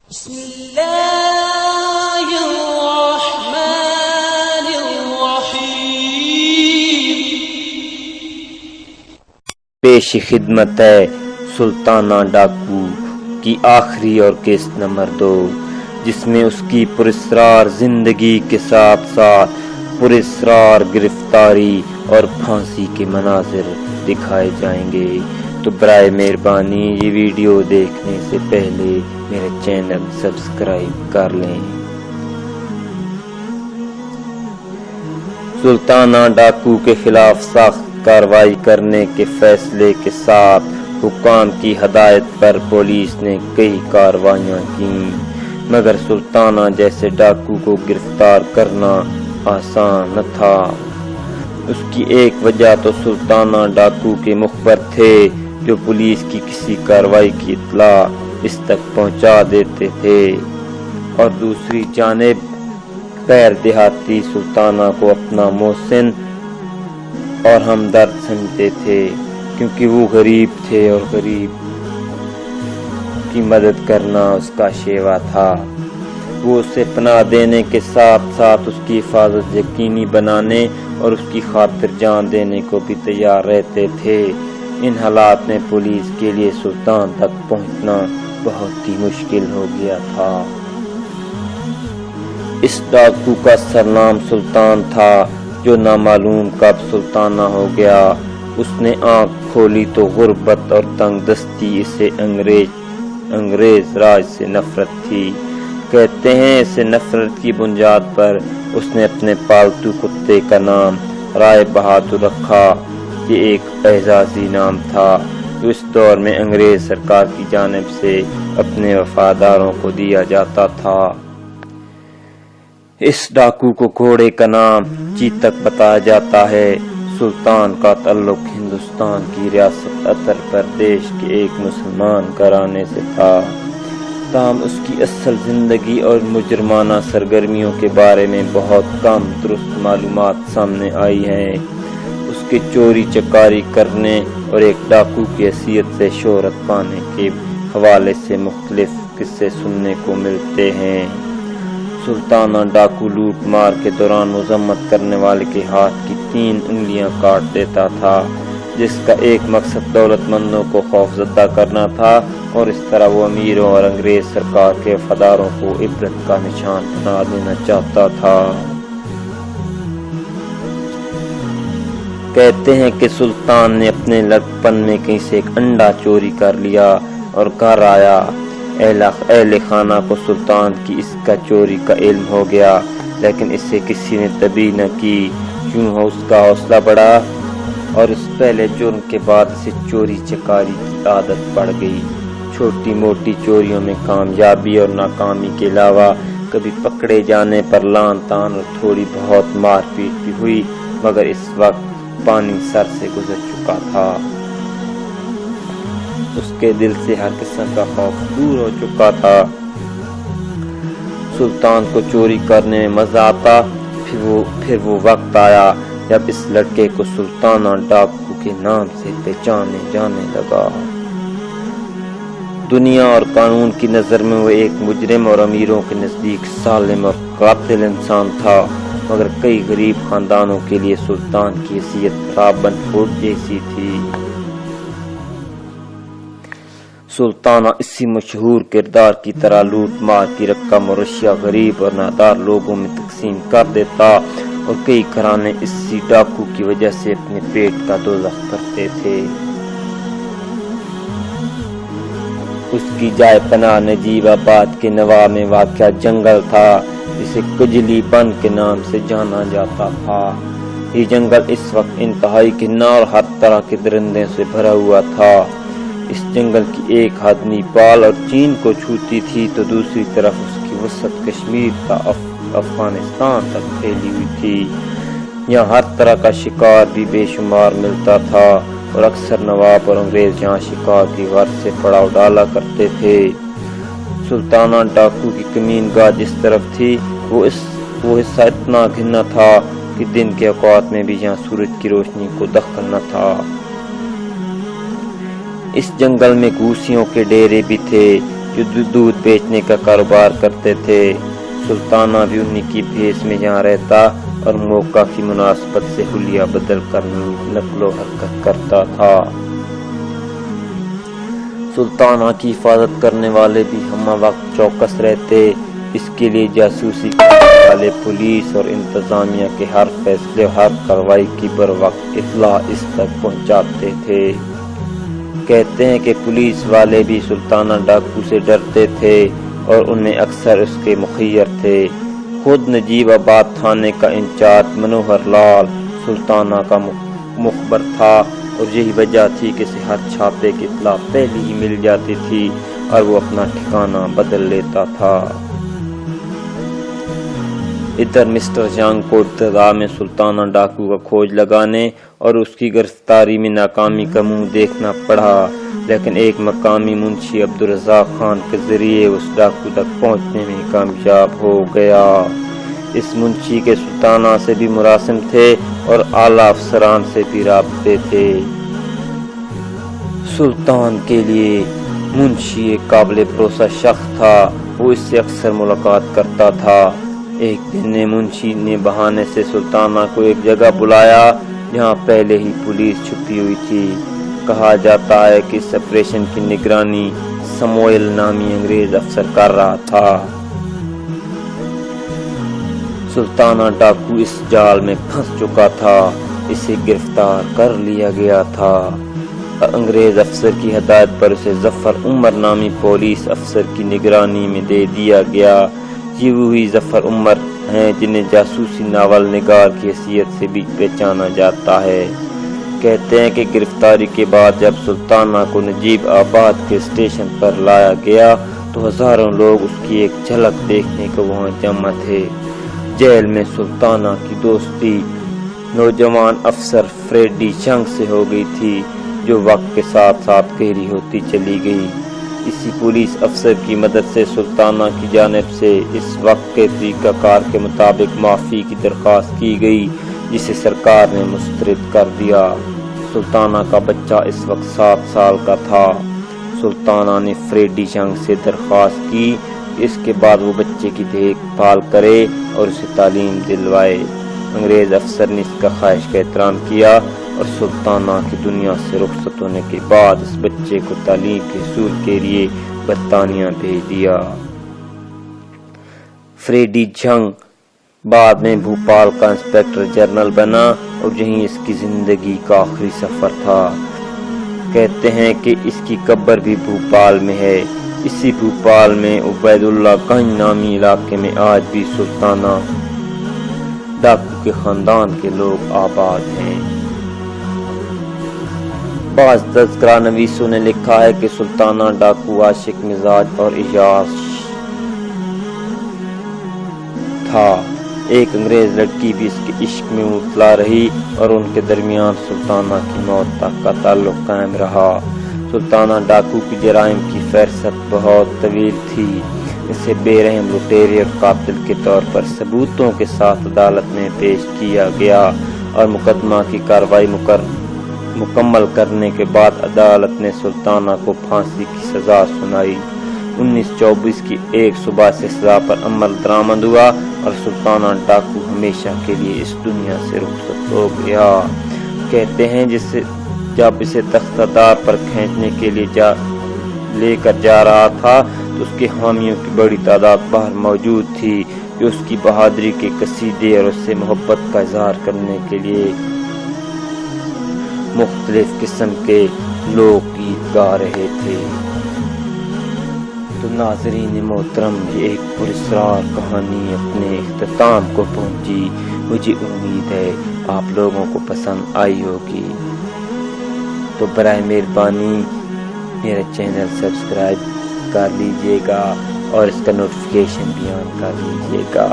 بسم اللہ الرحمن الرحیم۔ پیش خدمت ہے سلطانہ ڈاکو کی آخری اور قسط نمبر 2، جس میں اس کی پراسرار زندگی کے ساتھ ساتھ پراسرار گرفتاری اور پھانسی کے مناظر دکھائے جائیں گے۔ تو برائے مہربانی یہ ویڈیو دیکھنے سے پہلے میرے چینل سبسکرائب کر لیں۔ سلطانہ ڈاکو کے خلاف سخت کارروائی کرنے کے فیصلے کے ساتھ حکام کی ہدایت پر پولیس نے کئی کارروائیاں کیں، مگر سلطانہ جیسے ڈاکو کو گرفتار کرنا آسان نہ تھا۔ اس کی ایک وجہ تو سلطانہ ڈاکو کے مخبر تھے، جو پولیس کی کسی کارروائی کی اطلاع اس تک پہنچا دیتے تھے، اور دوسری جانب غیر دیہاتی سلطانہ کو اپنا محسن اور ہمدرد سمجھتے تھے، کیونکہ وہ غریب تھے اور غریب کی مدد کرنا اس کا شیوا تھا۔ وہ اسے پناہ دینے کے ساتھ ساتھ اس کی حفاظت یقینی بنانے اور اس کی خاطر جان دینے کو بھی تیار رہتے تھے۔ ان حالات میں پولیس کے لیے سلطان تک پہنچنا بہت ہی مشکل ہو گیا تھا۔ اس ڈاکو کا سرنام سلطان تھا، جو نامعلوم کب سلطانہ ہو گیا۔ اس نے آنکھ کھولی تو غربت اور تنگ دستی اسے انگریز راج سے نفرت تھی۔ کہتے ہیں اسے نفرت کی بنیاد پر اس نے اپنے پالتو کتے کا نام رائے بہادر رکھا۔ یہ ایک اعزازی نام تھا جو اس دور میں انگریز سرکار کی جانب سے اپنے وفاداروں کو دیا جاتا تھا۔ اس ڈاکو کو گھوڑے کا نام چیتک بتایا جاتا ہے۔ سلطان کا تعلق ہندوستان کی ریاست اتر پردیش کے ایک مسلمان گھرانے سے تھا، تاہم اس کی اصل زندگی اور مجرمانہ سرگرمیوں کے بارے میں بہت کم درست معلومات سامنے آئی ہیں۔ اس کے چوری چکاری کرنے اور ایک ڈاکو کی حیثیت سے شہرت پانے کے حوالے سے مختلف قصے سننے کو ملتے ہیں۔ سلطانہ ڈاکو لوٹ مار کے دوران مذمت کرنے والے کے ہاتھ کی 3 انگلیاں کاٹ دیتا تھا، جس کا ایک مقصد دولت مندوں کو خوفزدہ کرنا تھا، اور اس طرح وہ امیروں اور انگریز سرکار کے وفاداروں کو عبرت کا نشان بنا دینا چاہتا تھا۔ کہتے ہیں کہ سلطان نے اپنے لڑکپن میں کہیں سے ایک انڈا چوری کر لیا اور گھر آیا۔ اہل خانہ کو سلطان کی اس کا چوری کا علم ہو گیا، لیکن اسے کسی نے تنبیہ نہ کی۔ یوں اس کا حوصلہ بڑھا اور اس پہلے جرم کے بعد اسے چوری چکاری کی عادت پڑ گئی۔ چھوٹی موٹی چوریوں میں کامیابی اور ناکامی کے علاوہ کبھی پکڑے جانے پر لان تان اور تھوڑی بہت مار پیٹ بھی ہوئی، مگر اس وقت پانی سر سے گزر چکا تھا۔ اس کے دل سے ہر قسم کا خوف دور ہو چکا تھا۔ سلطان کو چوری کرنے میں مزہ آتا، پھر وہ وقت آیا جب اس لڑکے کو سلطانہ ڈاکو کے نام سے پہچانے جانے لگا۔ دنیا اور قانون کی نظر میں وہ ایک مجرم اور امیروں کے نزدیک ظالم اور قاتل انسان تھا، مگر کئی غریب خاندانوں کے لیے سلطان کی حیثیت رابن ہوڈ جیسی تھی۔ سلطانہ اسی مشہور کردار کی طرح لوٹ مار کی رقم اور اشیاء غریب اور نادار لوگوں میں تقسیم کر دیتا، اور کئی گھرانے اسی ڈاکو کی وجہ سے اپنے پیٹ کا دوزخ کرتے تھے۔ اس کی جائے پناہ نجیب آباد کے نواح میں واقع جنگل تھا، جسے کجلی بن کے نام سے جانا جاتا تھا۔ یہ جنگل اس وقت انتہائی گھنا اور ہر طرح کے درندے سے بھرا ہوا تھا۔ اس جنگل کی ایک حد نیپال اور چین کو چھوتی تھی، تو دوسری طرف اس کی وسعت کشمیر تا افغانستان تک پھیلی ہوئی تھی۔ یہاں ہر طرح کا شکار بھی بے شمار ملتا تھا، اور اکثر نواب اور انگریز یہاں شکار کی غرض سے پڑاؤ ڈالا کرتے تھے۔ سلطانہ ڈاکو کی کمین گاہ جس طرف تھی، وہ حصہ اتنا گھنا تھا کہ دن کے اوقات میں بھی یہاں سورج کی روشنی کو دخل نہ تھا۔ اس جنگل میں گھوسیوں کے ڈیرے بھی تھے، جو جو دودھ بیچنے کا کاروبار کرتے تھے۔ سلطانہ بھی انہی کی بھیس میں یہاں رہتا اور موقع کی مناسبت سے حلیہ بدل کر نقل و حرکت کرتا تھا۔ سلطانہ کی حفاظت کرنے والے بھی ہمہ وقت چوکس رہتے، اس کے لیے جاسوسی کرنے والے پولیس اور انتظامیہ کے ہر فیصلے اور ہر کارروائی کی بر وقت اطلاع اس تک پہنچاتے تھے۔ کہتے ہیں کہ پولیس والے بھی سلطانہ ڈاکو سے ڈرتے تھے اور انہیں اکثر اس کے مخیر تھے۔ خود نجیب آباد تھانے کا انچارج منوہر لال سلطانہ کا مخبر تھا اور یہی وجہ تھی کہ اسے ہر چھاپے کی اطلاع پہلے ہی مل جاتی تھی اور وہ اپنا ٹھکانہ بدل لیتا تھا۔ ادھر مسٹر جانگ کو ابتدا میں سلطانہ ڈاکو کا کھوج لگانے اور اس کی گرفتاری میں ناکامی کا منہ دیکھنا پڑا، لیکن ایک مقامی منشی عبدالرزاق خان کے ذریعے اس ڈاکو تک پہنچنے میں کامیاب ہو گیا۔ اس منشی کے سلطانہ سے بھی مراسم تھے اور اعلیٰ افسران سے بھی رابطے تھے۔ سلطان کے لیے منشی ایک قابل بھروسہ شخص تھا، وہ اس سے اکثر ملاقات کرتا تھا۔ ایک دن منشی نے بہانے سے سلطانہ کو ایک جگہ بلایا جہاں پہلے ہی پولیس چھپی ہوئی تھی۔ کہا جاتا ہے کہ اس آپریشن کی نگرانی سموئل نامی انگریز افسر کر رہا تھا۔ سلطانہ ڈاکو اس جال میں پھنس چکا تھا، اسے گرفتار کر لیا گیا تھا۔ انگریز افسر کی ہدایت پر اسے ظفر عمر نامی پولیس افسر کی نگرانی میں دے دیا گیا۔ یہ وہی ظفر عمر ہیں جنہیں جاسوسی ناول نگار کی حیثیت سے بھی پہچانا جاتا ہے۔ کہتے ہیں کہ گرفتاری کے بعد جب سلطانہ کو نجیب آباد کے اسٹیشن پر لایا گیا تو ہزاروں لوگ اس کی ایک جھلک دیکھنے کو وہاں جمع تھے۔ جیل میں سلطانہ کی دوستی نوجوان افسر فریڈی چنگ سے ہو گئی تھی، جو وقت کے ساتھ ساتھ گہری ہوتی چلی گئی۔ اسی پولیس افسر کی مدد سے سلطانہ کی جانب سے اس وقت کے طریقہ کار کے مطابق معافی کی درخواست کی گئی، جسے سرکار نے مسترد کر دیا۔ سلطانہ کا بچہ اس وقت 7 سال کا تھا۔ سلطانہ نے فریڈی چنگ سے درخواست کی کہ اس کے بعد وہ بچے کی دیکھ بھال کرے اور اسے تعلیم دلوائے۔ انگریز افسر نے اس کا خواہش کا احترام کیا اور سلطانہ کی دنیا سے رخصت ہونے کے بعد اس بچے کو تعلیم کے حصول کے لیے برطانیہ بھیج دیا۔ فریڈی چنگ بعد میں بھوپال کا انسپیکٹر جنرل بنا اور یہیں اس کی زندگی کا آخری سفر تھا۔ کہتے ہیں کہ اس کی قبر بھی بھوپال میں ہے۔ اسی بھوپال میں عبید اللہ گنج نامی علاقے میں آج بھی سلطانہ ڈاکو کے خاندان کے لوگ آباد ہیں۔ بعض تذکرہ نویسوں نے لکھا ہے کہ سلطانہ ڈاکو عاشق مزاج اور عیاش تھا۔ ایک انگریز لڑکی بھی اس کے عشق میں مبتلا رہی اور ان کے درمیان سلطانہ کی موت تک کا تعلق قائم رہا۔ سلطانہ ڈاکو کی جرائم کی فہرست بہت طویل تھی۔ اسے بے رحم لٹیرے اور قاتل کے طور پر ثبوتوں کے ساتھ عدالت میں پیش کیا گیا اور مقدمہ کی کارروائی مکمل کرنے کے بعد عدالت نے سلطانہ کو پھانسی کی سزا سنائی۔ 1924 کی ایک صبح سے سزا پر عمل درآمد ہوا اور سلطانہ ڈاکو ہمیشہ کے لیے اس دنیا سے رخصت ہو گیا۔ کہتے ہیں جب اسے تختہ دار پر کھینچنے کے لیے لے کر جا رہا تھا تو اس کے حامیوں کی بڑی تعداد باہر موجود تھی، جو اس کی بہادری کے قصیدے اور اس سے محبت کا اظہار کرنے کے لیے مختلف قسم کے لوک گیت گا رہے تھے۔ تو ناظرین محترم، یہ ایک پراسرار کہانی اپنے اختتام کو پہنچی۔ مجھے امید ہے آپ لوگوں کو پسند آئی ہوگی، تو برائے مہربانی میرا چینل سبسکرائب کر لیجئے گا اور اس کا نوٹیفیکیشن بھی آن کر لیجئے گا۔